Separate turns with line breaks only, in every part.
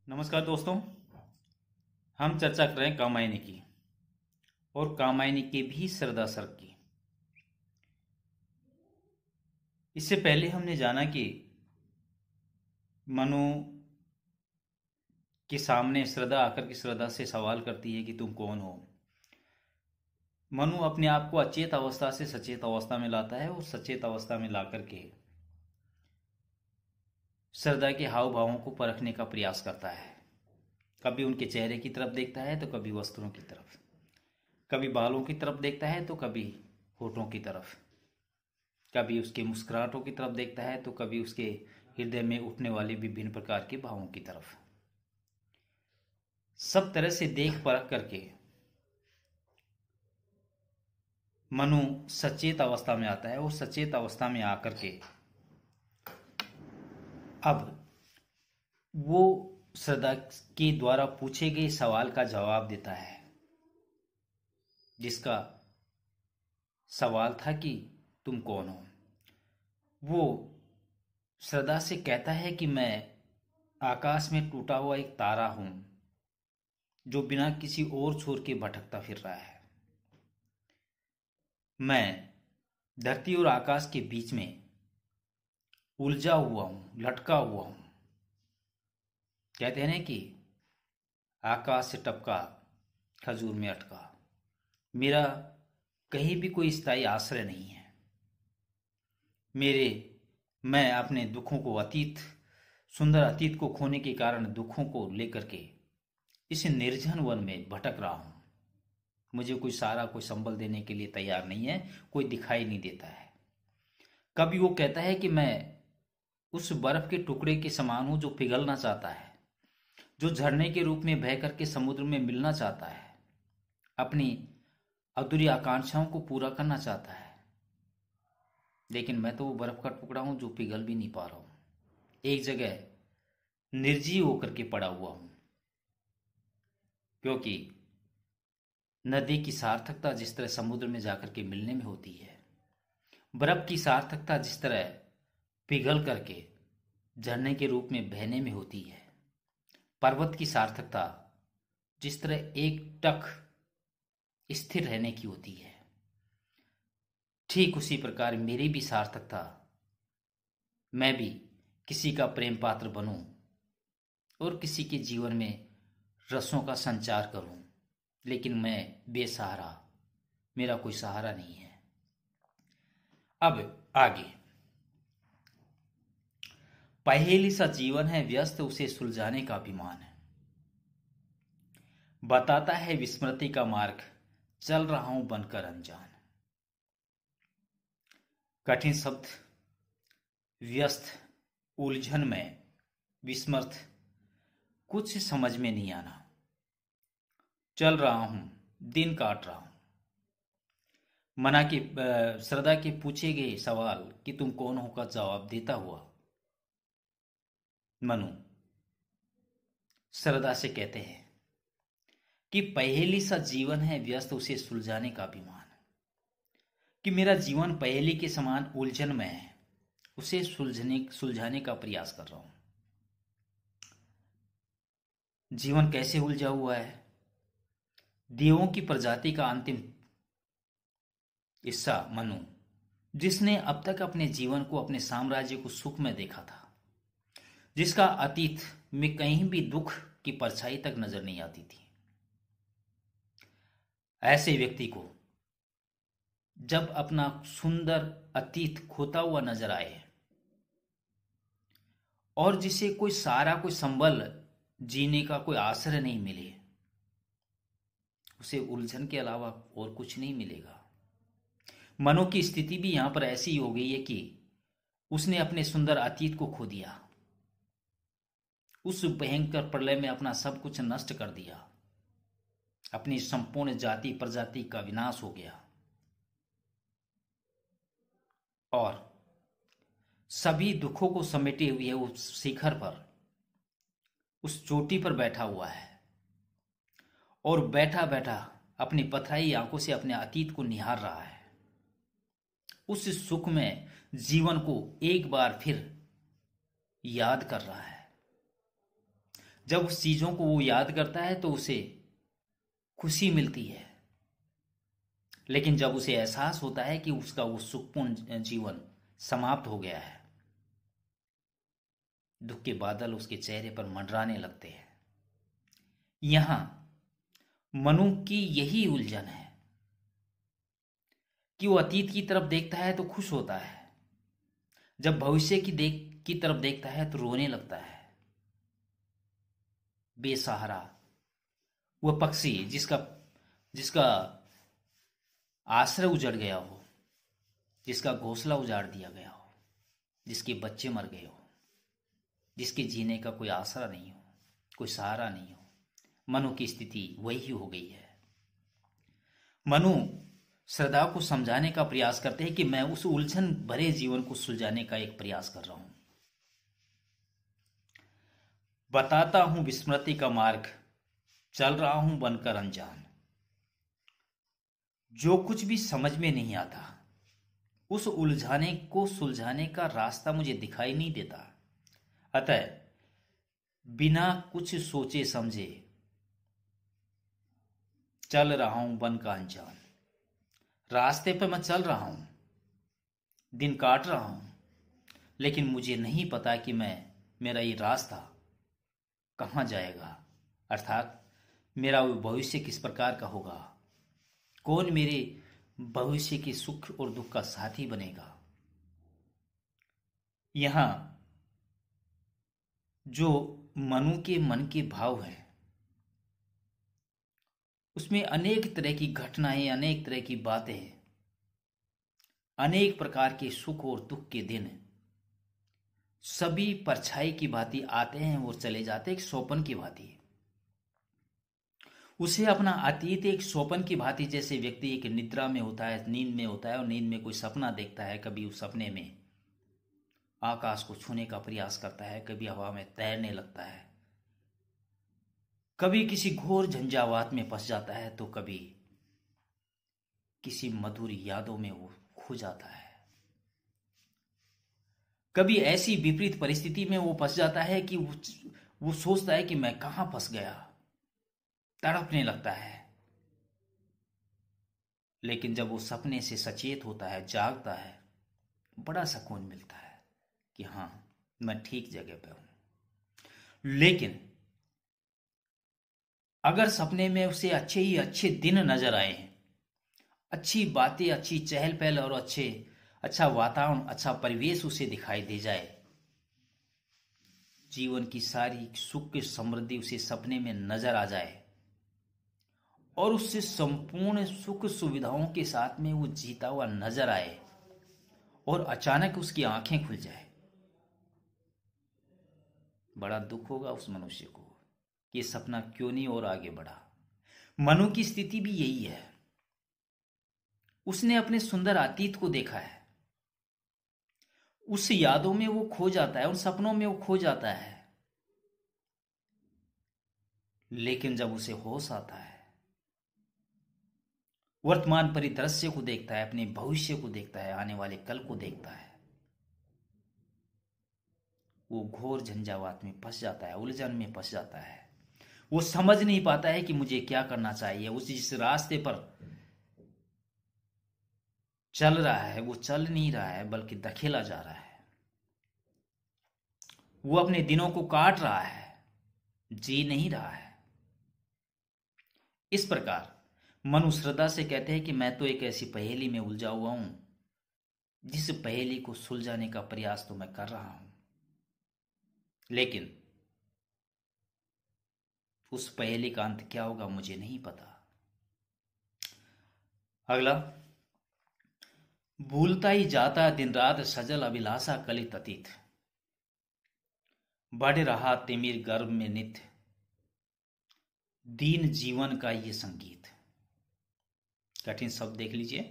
नमस्कार दोस्तों। हम चर्चा कर रहे हैं कामायनी की और कामायनी के भी श्रद्धा सर की। इससे पहले हमने जाना कि मनु के सामने श्रद्धा आकर के श्रद्धा से सवाल करती है कि तुम कौन हो। मनु अपने आप को अचेत अवस्था से सचेत अवस्था में लाता है और सचेत अवस्था में ला करके श्रद्धा के हाव भावों को परखने का प्रयास करता है। कभी उनके चेहरे की तरफ देखता है तो कभी वस्त्रों की तरफ, कभी बालों की तरफ देखता है तो कभी होठों की तरफ, कभी उसके मुस्कुराहटों की तरफ देखता है तो कभी उसके हृदय में उठने वाले विभिन्न प्रकार के भावों की तरफ। सब तरह से देख परख करके मनु सचेत अवस्था में आता है और सचेत अवस्था में आकर के अब वो श्रद्धा के द्वारा पूछे गए सवाल का जवाब देता है, जिसका सवाल था कि तुम कौन हो। वो श्रद्धा से कहता है कि मैं आकाश में टूटा हुआ एक तारा हूं जो बिना किसी और छोर के भटकता फिर रहा है। मैं धरती और आकाश के बीच में उलझा हुआ हूं, लटका हुआ हूं। कहते हैं ना कि आकाश से टपका खजूर में अटका। मेरा कहीं भी कोई स्थायी आश्रय नहीं है। मैं अपने दुखों को सुंदर अतीत को खोने के कारण दुखों को लेकर के इस निर्जन वन में भटक रहा हूं। मुझे कोई सहारा, कोई संबल देने के लिए तैयार नहीं है, कोई दिखाई नहीं देता है। कभी वो कहता है कि मैं उस बर्फ के टुकड़े के समान हूं जो पिघलना चाहता है, जो झरने के रूप में बह करके समुद्र में मिलना चाहता है, अपनी अधूरी आकांक्षाओं को पूरा करना चाहता है। लेकिन मैं तो वो बर्फ का टुकड़ा हूं जो पिघल भी नहीं पा रहा हूं, एक जगह निर्जीव होकर के पड़ा हुआ हूं। क्योंकि नदी की सार्थकता जिस तरह समुद्र में जाकर के मिलने में होती है, बर्फ की सार्थकता जिस तरह पिघल करके झरने के रूप में बहने में होती है, पर्वत की सार्थकता जिस तरह एक टक स्थिर रहने की होती है, ठीक उसी प्रकार मेरी भी सार्थकता, मैं भी किसी का प्रेम पात्र बनूं और किसी के जीवन में रसों का संचार करूं। लेकिन मैं बेसहारा, मेरा कोई सहारा नहीं है। अब आगे, पहेली सा जीवन है व्यस्त, उसे सुलझाने का अभिमान है। बताता है विस्मृति का मार्ग, चल रहा हूं बनकर अनजान। कठिन शब्द, व्यस्त, उलझन में, विस्मृत, कुछ समझ में नहीं आना। चल रहा हूं, दिन काट रहा हूं। श्रद्धा के पूछे गए सवाल कि तुम कौन हो का जवाब देता हुआ मनु श्रद्धा से कहते हैं कि पहेली सा जीवन है व्यस्त, उसे सुलझाने का अभिमान। कि मेरा जीवन पहेली के समान उलझन में है, उसे सुलझाने का प्रयास कर रहा हूं। जीवन कैसे उलझा हुआ है? देवों की प्रजाति का अंतिम हिस्सा मनु, जिसने अब तक अपने जीवन को, अपने साम्राज्य को सुख में देखा था, जिसका अतीत में कहीं भी दुख की परछाई तक नजर नहीं आती थी। ऐसे व्यक्ति को जब अपना सुंदर अतीत खोता हुआ नजर आए और जिसे कोई सहारा, कोई संबल, जीने का कोई आश्रय नहीं मिले, उसे उलझन के अलावा और कुछ नहीं मिलेगा। मनु की स्थिति भी यहां पर ऐसी हो गई है कि उसने अपने सुंदर अतीत को खो दिया, उस भयंकर प्रलय में अपना सब कुछ नष्ट कर दिया, अपनी संपूर्ण जाति प्रजाति का विनाश हो गया और सभी दुखों को समेटे हुए उस शिखर पर, उस चोटी पर बैठा हुआ है और बैठा बैठा अपनी पथराई आंखों से अपने अतीत को निहार रहा है। उस सुख में जीवन को एक बार फिर याद कर रहा है, जब उस चीजों को वो याद करता है तो उसे खुशी मिलती है, लेकिन जब उसे एहसास होता है कि उसका वो सुखपूर्ण जीवन समाप्त हो गया है, दुख के बादल उसके चेहरे पर मंडराने लगते हैं। यहां मनु की यही उलझन है कि वो अतीत की तरफ देखता है तो खुश होता है, जब भविष्य की तरफ देखता है तो रोने लगता है। बेसहारा वह पक्षी जिसका जिसका आश्रय उजड़ गया हो, जिसका घोंसला उजाड़ दिया गया हो, जिसके बच्चे मर गए हो, जिसके जीने का कोई आसरा नहीं हो, कोई सहारा नहीं हो, मनु की स्थिति वही हो गई है। मनु श्रद्धा को समझाने का प्रयास करते हैं कि मैं उस उलझन भरे जीवन को सुलझाने का एक प्रयास कर रहा हूं। बताता हूं विस्मृति का मार्ग, चल रहा हूं बनकर अनजान। जो कुछ भी समझ में नहीं आता, उस उलझाने को सुलझाने का रास्ता मुझे दिखाई नहीं देता। अतः बिना कुछ सोचे समझे चल रहा हूं बनकर अनजान। रास्ते पर मैं चल रहा हूं, दिन काट रहा हूं, लेकिन मुझे नहीं पता कि मेरा ये रास्ता कहां जाएगा, अर्थात मेरा वो भविष्य किस प्रकार का होगा, कौन मेरे भविष्य के सुख और दुख का साथी बनेगा। यहां जो मनु के मन के भाव है, उसमें अनेक तरह की घटनाएं, अनेक तरह की बातें, अनेक प्रकार के सुख और दुख के दिन सभी परछाई की भांति आते हैं और चले जाते हैं, एक स्वप्न की भांति। उसे अपना अतीत एक स्वप्न की भांति, जैसे व्यक्ति एक निद्रा में होता है, नींद में होता है और नींद में कोई सपना देखता है, कभी उस सपने में आकाश को छूने का प्रयास करता है, कभी हवा में तैरने लगता है, कभी किसी घोर झंझावात में फंस जाता है, तो कभी किसी मधुर यादों में वो खो जाता है। कभी ऐसी विपरीत परिस्थिति में वो फंस जाता है कि वो सोचता है कि मैं कहां फंस गया, तड़पने लगता है। लेकिन जब वो सपने से सचेत होता है, जागता है, बड़ा सुकून मिलता है कि हां, मैं ठीक जगह पे हूं। लेकिन अगर सपने में उसे अच्छे ही अच्छे दिन नजर आए, अच्छी बातें, अच्छी चहल पहल और अच्छा वातावरण, अच्छा परिवेश उसे दिखाई दे जाए, जीवन की सारी सुख की समृद्धि उसे सपने में नजर आ जाए और उससे संपूर्ण सुख सुविधाओं के साथ में वो जीता हुआ नजर आए और अचानक उसकी आंखें खुल जाए, बड़ा दुख होगा उस मनुष्य को कि सपना क्यों नहीं और आगे बढ़ा। मनु की स्थिति भी यही है। उसने अपने सुंदर अतीत को देखा है, उस यादों में वो खो जाता है, उन सपनों में वो खो जाता है। लेकिन जब उसे होश आता है, वर्तमान परिदृश्य को देखता है, अपने भविष्य को देखता है, आने वाले कल को देखता है, वो घोर झंझावात में फंस जाता है, उलझन में फंस जाता है। वो समझ नहीं पाता है कि मुझे क्या करना चाहिए। उस जिस रास्ते पर चल रहा है वो चल नहीं रहा है, बल्कि धकेला जा रहा है। वो अपने दिनों को काट रहा है, जी नहीं रहा है। इस प्रकार मनु श्रद्धा से कहते हैं कि मैं तो एक ऐसी पहेली में उलझा हुआ हूं, जिस पहेली को सुलझाने का प्रयास तो मैं कर रहा हूं, लेकिन उस पहेली का अंत क्या होगा मुझे नहीं पता। अगला, भूलता ही जाता दिन रात सजल अभिलाषा कलित अतीत, बढ़ रहा तिमिर गर्भ में नित्य, दीन जीवन का ये संगीत। कठिन शब्द देख लीजिए।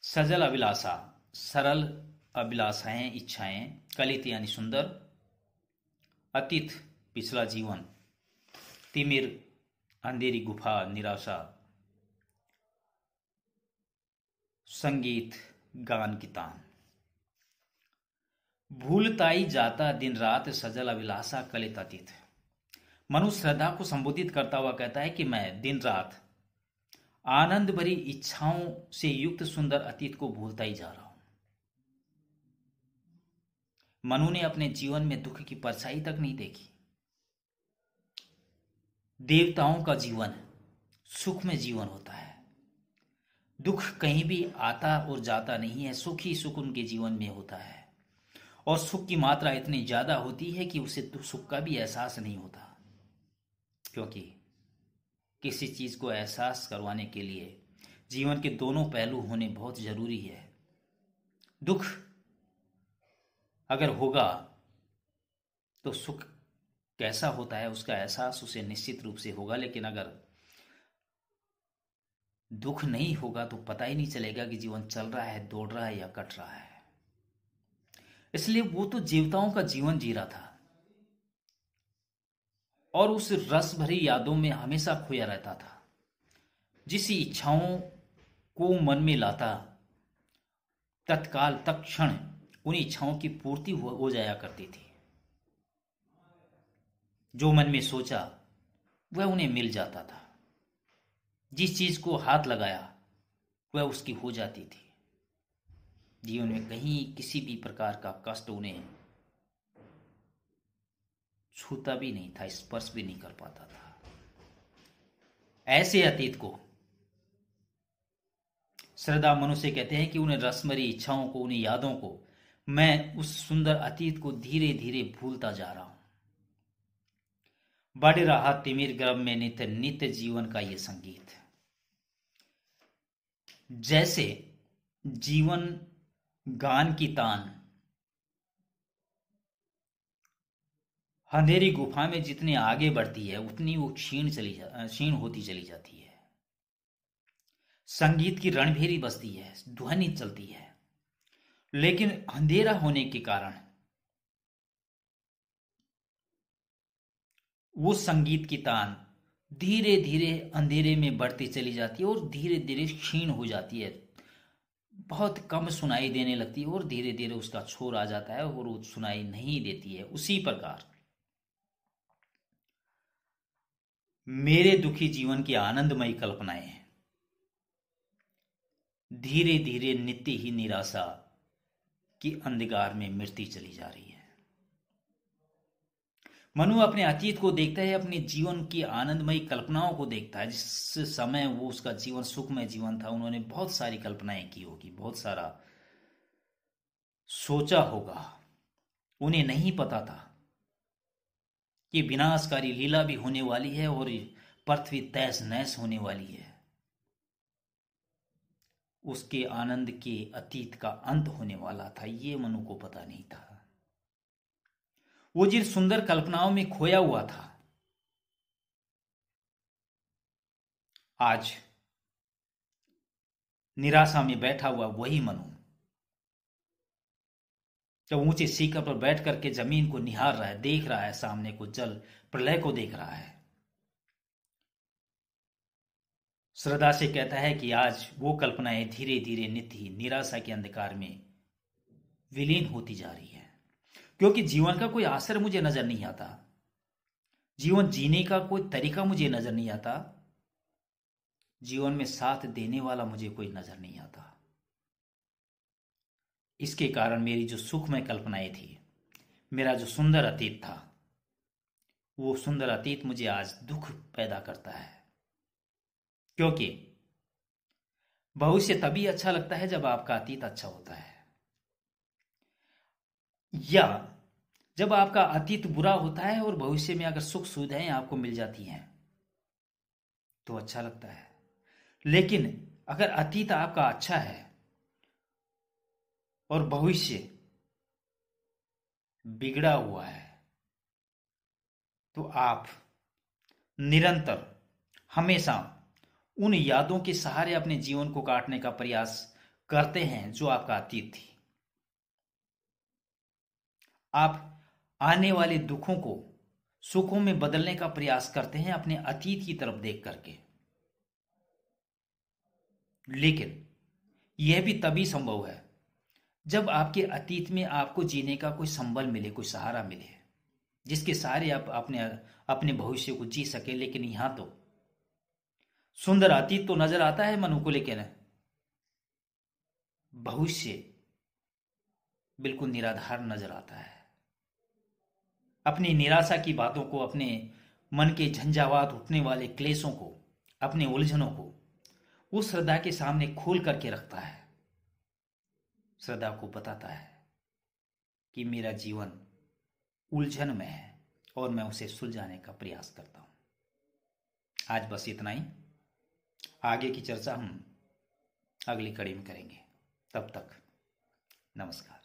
सजल अभिलाषा, सरल अभिलाषाएं, इच्छाएं, कलित यानी सुंदर, अतीत पिछला जीवन, तिमिर अंधेरी गुफा निराशा, संगीत गान की तान। भूलताई जाता दिन रात सजल अभिलाषा कलित अतीत। मनु श्रद्धा को संबोधित करता हुआ कहता है कि मैं दिन रात आनंद भरी इच्छाओं से युक्त सुंदर अतीत को भूलता ही जा रहा हूं। मनु ने अपने जीवन में दुख की परछाई तक नहीं देखी। देवताओं का जीवन सुख में जीवन होता है। दुख कहीं भी आता और जाता नहीं है, सुख ही सुख उनके जीवन में होता है। और सुख की मात्रा इतनी ज्यादा होती है कि उसे सुख का भी एहसास नहीं होता, क्योंकि किसी चीज को एहसास करवाने के लिए जीवन के दोनों पहलू होने बहुत जरूरी है। दुख अगर होगा तो सुख कैसा होता है उसका एहसास उसे निश्चित रूप से होगा, लेकिन अगर दुख नहीं होगा तो पता ही नहीं चलेगा कि जीवन चल रहा है, दौड़ रहा है या कट रहा है। इसलिए वो तो देवताओं का जीवन जी रहा था और उस रस भरी यादों में हमेशा खोया रहता था। जिस इच्छाओं को मन में लाता तत्काल तत्क्षण उन इच्छाओं की पूर्ति हो जाया करती थी। जो मन में सोचा वह उन्हें मिल जाता था। जिस चीज को हाथ लगाया वह उसकी हो जाती थी। जीवन में कहीं किसी भी प्रकार का कष्ट उन्हें छूता भी नहीं था, स्पर्श भी नहीं कर पाता था। ऐसे अतीत को श्रद्धा मनुष्य कहते हैं कि उन्हें रसमरी इच्छाओं को, उन्हें यादों को मैं उस सुंदर अतीत को धीरे धीरे भूलता जा रहा हूं। बढ़ रहा तिमिर गर्भ में नित्य नित्य जीवन का ये संगीत। जैसे जीवन गान की तान अंधेरी गुफा में जितनी आगे बढ़ती है उतनी वो क्षीण होती चली जाती है। संगीत की रणभेरी बजती है, ध्वनि चलती है, लेकिन अंधेरा होने के कारण वो संगीत की तान धीरे धीरे अंधेरे में बढ़ती चली जाती है और धीरे धीरे क्षीण हो जाती है, बहुत कम सुनाई देने लगती है और धीरे धीरे उसका छोर आ जाता है और वो सुनाई नहीं देती है। उसी प्रकार मेरे दुखी जीवन की आनंदमयी कल्पनाएं धीरे धीरे नित्य ही निराशा की अंधकार में मिटती चली जा रही है। मनु अपने अतीत को देखता है, अपने जीवन की आनंदमयी कल्पनाओं को देखता है। जिस समय वो उसका जीवन सुखमय जीवन था, उन्होंने बहुत सारी कल्पनाएं की होगी, बहुत सारा सोचा होगा। उन्हें नहीं पता था कि विनाशकारी लीला भी होने वाली है और पृथ्वी तहस नहस होने वाली है। उसके आनंद के अतीत का अंत होने वाला था, ये मनु को पता नहीं था। वो जिन सुंदर कल्पनाओं में खोया हुआ था, आज निराशा में बैठा हुआ वही मनु जब ऊंचे शिखर पर बैठ करके जमीन को निहार रहा है, देख रहा है सामने को, जल प्रलय को देख रहा है, श्रद्धा से कहता है कि आज वो कल्पनाएं धीरे धीरे नित्य निराशा के अंधकार में विलीन होती जा रही है, क्योंकि जीवन का कोई आश्रय मुझे नजर नहीं आता, जीवन जीने का कोई तरीका मुझे नजर नहीं आता, जीवन में साथ देने वाला मुझे कोई नजर नहीं आता। इसके कारण मेरी जो सुखमय कल्पनाएं थी, मेरा जो सुंदर अतीत था, वो सुंदर अतीत मुझे आज दुख पैदा करता है। क्योंकि भविष्य तभी अच्छा लगता है जब आपका अतीत अच्छा होता है, या जब आपका अतीत बुरा होता है और भविष्य में अगर सुख सुविधाएं आपको मिल जाती हैं तो अच्छा लगता है। लेकिन अगर अतीत आपका अच्छा है और भविष्य बिगड़ा हुआ है तो आप निरंतर हमेशा उन यादों के सहारे अपने जीवन को काटने का प्रयास करते हैं जो आपका अतीत थी। आप आने वाले दुखों को सुखों में बदलने का प्रयास करते हैं अपने अतीत की तरफ देख करके, लेकिन यह भी तभी संभव है जब आपके अतीत में आपको जीने का कोई संबल मिले, कोई सहारा मिले, जिसके सारे आप अपने अपने भविष्य को जी सके। लेकिन यहां तो सुंदर अतीत तो नजर आता है मनु को, लेकिन भविष्य बिल्कुल निराधार नजर आता है। अपनी निराशा की बातों को, अपने मन के झंझावात उठने वाले क्लेशों को, अपने उलझनों को उस श्रद्धा के सामने खोल करके रखता है। श्रद्धा को बताता है कि मेरा जीवन उलझन में है और मैं उसे सुलझाने का प्रयास करता हूं। आज बस इतना ही। आगे की चर्चा हम अगली कड़ी में करेंगे। तब तक नमस्कार।